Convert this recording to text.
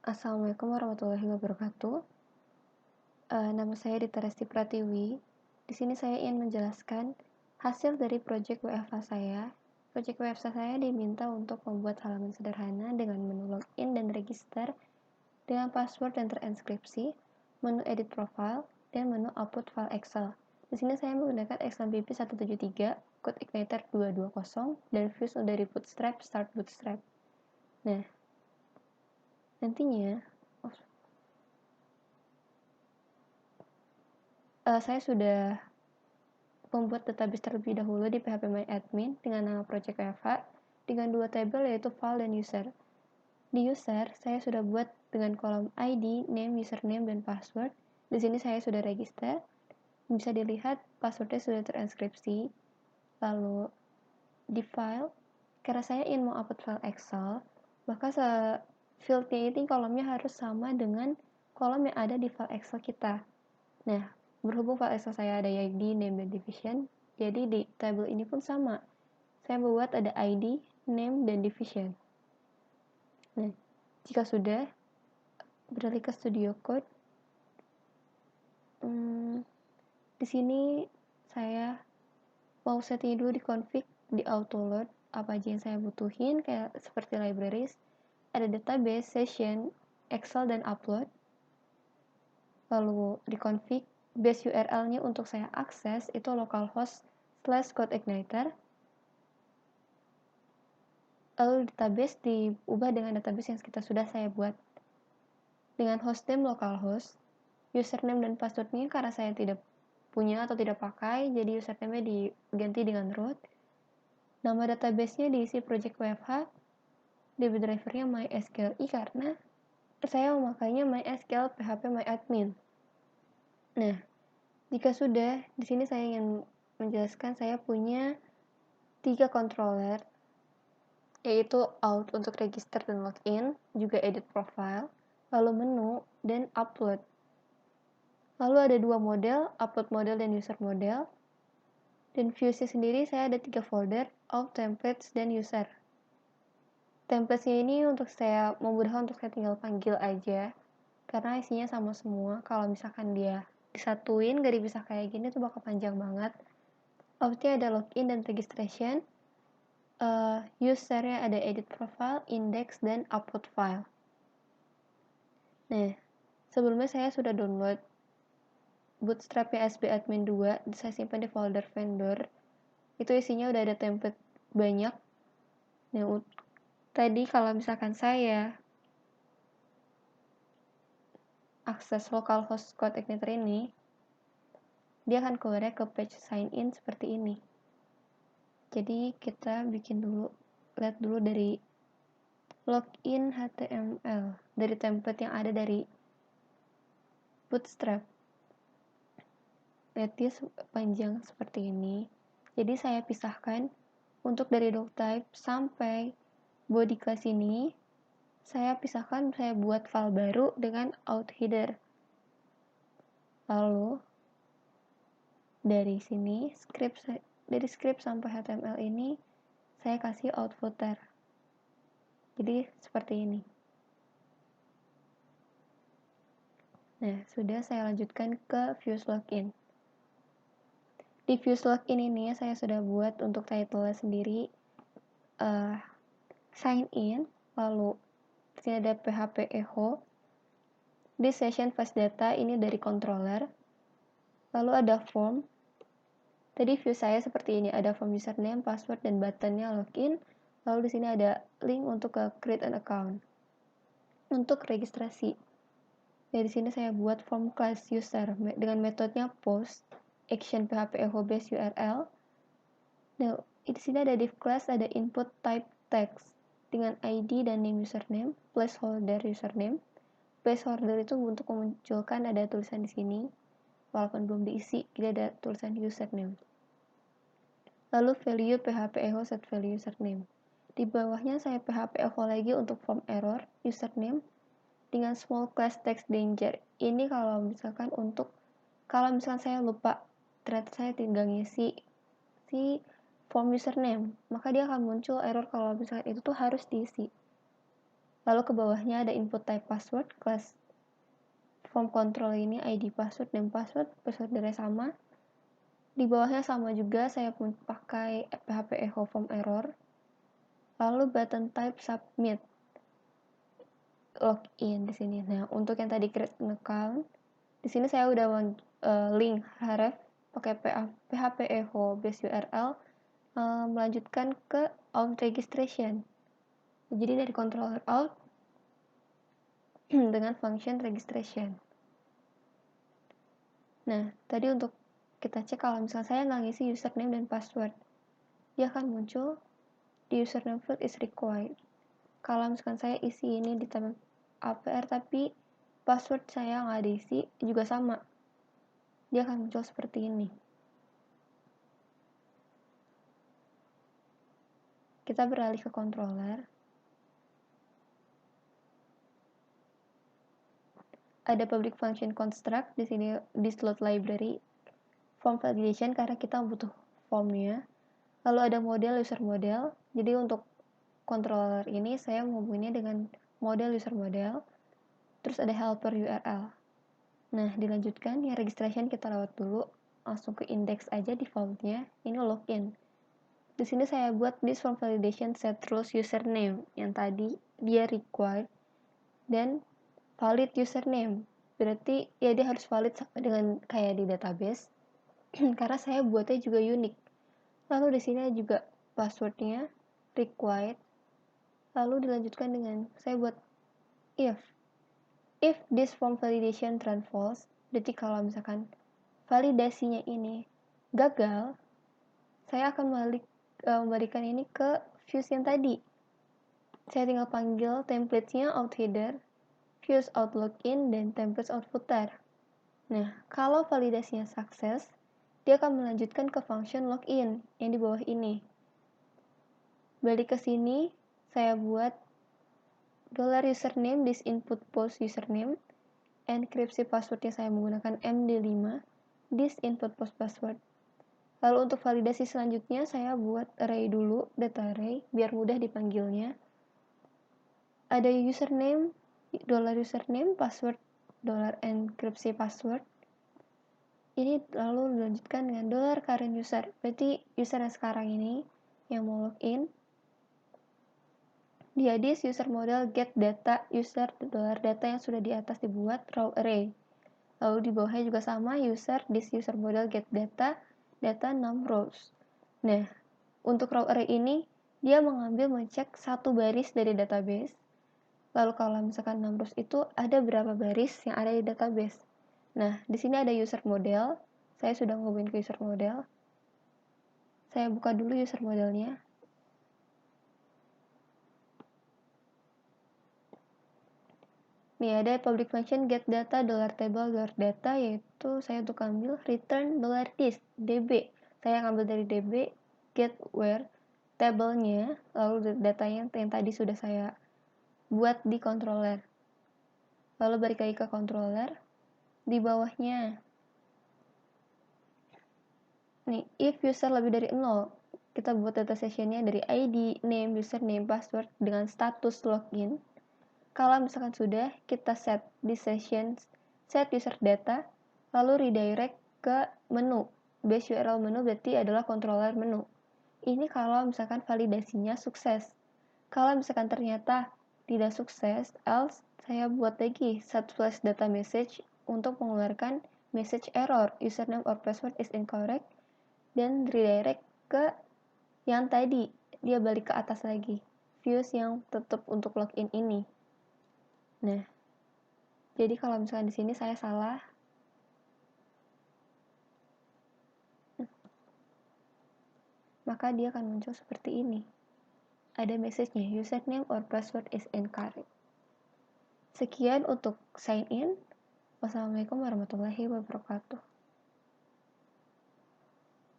Assalamualaikum warahmatullahi wabarakatuh. Nama saya Dita Resti Pratiwi. Di sini saya ingin menjelaskan hasil dari proyek WFH saya. Proyek WFH saya diminta untuk membuat halaman sederhana dengan menu login dan register dengan password dan terenkripsi, menu edit profile, dan menu output file Excel. Di sini saya menggunakan XMPP 173, code igniter 220, dan views dari Bootstrap, Start Bootstrap. Nah, nantinya saya sudah membuat database terlebih dahulu di phpMyAdmin dengan nama project WFH dengan dua tabel yaitu file dan user. Di user, saya sudah buat dengan kolom ID, name, username, dan password. Di sini saya sudah register. Bisa dilihat passwordnya sudah terenkripsi. Lalu di file, karena saya ingin mau upload file Excel, maka fieldnya ini kolomnya harus sama dengan kolom yang ada di file Excel kita. Nah, berhubung file Excel saya ada ID, name, dan division, jadi di tabel ini pun sama. Saya membuat ada ID, name, dan division. Nah, jika sudah, beralih ke Studio Code. Di sini saya mau setting dulu di config, di auto load, apa aja yang saya butuhin, kayak seperti libraries, ada database, session, Excel, dan upload. Lalu di config, base URL-nya untuk saya akses itu localhost/codeigniter. Lalu database diubah dengan database yang sudah saya buat dengan hostname localhost, username dan passwordnya karena saya tidak punya atau tidak pakai, jadi username-nya diganti dengan root. Nama database-nya diisi project WFH, DB driver-nya MySQLi karena saya memakainya MySQL PHP MyAdmin. Nah, jika sudah, di sini saya ingin menjelaskan saya punya 3 controller, yaitu out untuk register dan login, juga edit profile, lalu menu, dan upload. Lalu ada 2 model, upload model dan user model. Dan views-nya sendiri saya ada 3 folder, out, templates, dan user. Templates-nya ini untuk saya memudahkan untuk saya tinggal panggil aja, karena isinya sama semua. Kalau misalkan dia disatuin, gak dipisah kayak gini tuh bakal panjang banget. Outnya ada login dan registration. Usernya ada edit profile, index, dan upload file. Nah, sebelumnya saya sudah download Bootstrap PSB Admin 2, saya simpan di folder vendor. Itu isinya udah ada template banyak. Nah, tadi kalau misalkan saya akses localhost codeigniter ini, dia akan keluar ke page sign in seperti ini. Jadi kita bikin dulu, lihat dulu dari login HTML, dari template yang ada dari Bootstrap. Lihat dia panjang seperti ini. Jadi saya pisahkan untuk dari doctype sampai body class ini, saya pisahkan, saya buat file baru dengan out header. Lalu dari sini dari script sampai HTML ini saya kasih out footer. Jadi seperti ini. Nah, sudah saya lanjutkan ke views login. Di views login ini saya sudah buat untuk title sendiri sign in, lalu di sini ada PHP echo. Di session fast data ini dari controller. Lalu ada form. Tadi view saya seperti ini, ada form username, password, dan buttonnya login. Lalu di sini ada link untuk ke create an account. Untuk registrasi. Dari sini saya buat form class user dengan metodenya post action php echo base URL. Nah, di sini ada div class, ada input type text dengan ID dan name username, placeholder username. Placeholder itu untuk memunculkan ada tulisan di sini, walaupun belum diisi, jadi ada tulisan username. Lalu value php echo set value username. Di bawahnya saya php echo lagi untuk form error username dengan small class text danger. Ini kalau misalkan saya lupa, ternyata saya tinggal ngisi si form username, maka dia akan muncul error kalau misalkan itu tuh harus diisi. Lalu ke bawahnya ada input type password, class form control ini ID password dan password prosedur sama. Di bawahnya sama juga, saya pun pakai php echo form error. Lalu button type submit login di sini. Nah, untuk yang tadi create an account, di sini saya udah link href pakai php echo base URL melanjutkan ke out registration. Jadi dari controller out dengan function registration. Nah, tadi untuk kita cek kalau misalnya saya nggak ngisi username dan password, dia akan muncul di username field is required. Kalau misalkan saya isi ini di tab APR tapi password saya nggak diisi, juga sama. Dia akan muncul seperti ini. Kita beralih ke controller. Ada public function construct di sini di slot library. Form validation karena kita butuh formnya. Lalu ada model user model. Jadi untuk controller ini saya menghubunginya dengan model user model. Terus ada helper URL. Nah, dilanjutkan yang registration kita lewat dulu. Langsung ke index aja defaultnya. Ini login. Di sini saya buat this form validation set rules username yang tadi dia required dan valid username. Berarti ya dia harus valid sama dengan kayak di database. Karena saya buatnya juga unik. Lalu di sini juga passwordnya required. Lalu dilanjutkan dengan saya buat if this form validation true false. Berarti kalau misalkan validasinya ini gagal, saya akan memberikan ini ke views yang tadi. Saya tinggal panggil template-nya out header, views out login, dan templates out footer. Nah, kalau validasinya sukses, dia akan melanjutkan ke function login yang di bawah ini. Balik ke sini, saya buat $username this input post username, enkripsi passwordnya saya menggunakan MD5, this input post password. Lalu untuk validasi selanjutnya saya buat array dulu, data array, biar mudah dipanggilnya. Ada username, $username, password, $enkripsi password. Ini lalu dilanjutkan dengan $current user. Berarti user yang sekarang ini yang mau login. Dia this user model get data user $data yang sudah di atas dibuat row array. Lalu di bawahnya juga sama user this user model get data 6 rows. Nah, untuk row array ini dia mengecek satu baris dari database. Lalu kalau misalkan 6 rows itu ada berapa baris yang ada di database. Nah, di sini ada user model. Saya sudah ngomongin ke user model. Saya buka dulu user modelnya. Nih ada public function get data $table $data, yaitu saya untuk ambil return $this db. Saya ngambil dari db get where table-nya, lalu datanya yang tadi sudah saya buat di controller. Lalu balik lagi ke controller. Di bawahnya nih if user lebih dari 0, kita buat data sessionnya dari ID, name, username, password dengan status login. Kalau misalkan sudah, kita set di session, set user data, lalu redirect ke menu. Base URL menu berarti adalah controller menu. Ini kalau misalkan validasinya sukses. Kalau misalkan ternyata tidak sukses, else saya buat lagi set flash data message untuk mengeluarkan message error, username or password is incorrect, dan redirect ke yang tadi, dia balik ke atas lagi, views yang tetap untuk login ini. Nah, jadi kalau misalkan di sini saya salah, maka dia akan muncul seperti ini. Ada message-nya, username or password is incorrect. Sekian untuk sign in. Wassalamualaikum warahmatullahi wabarakatuh.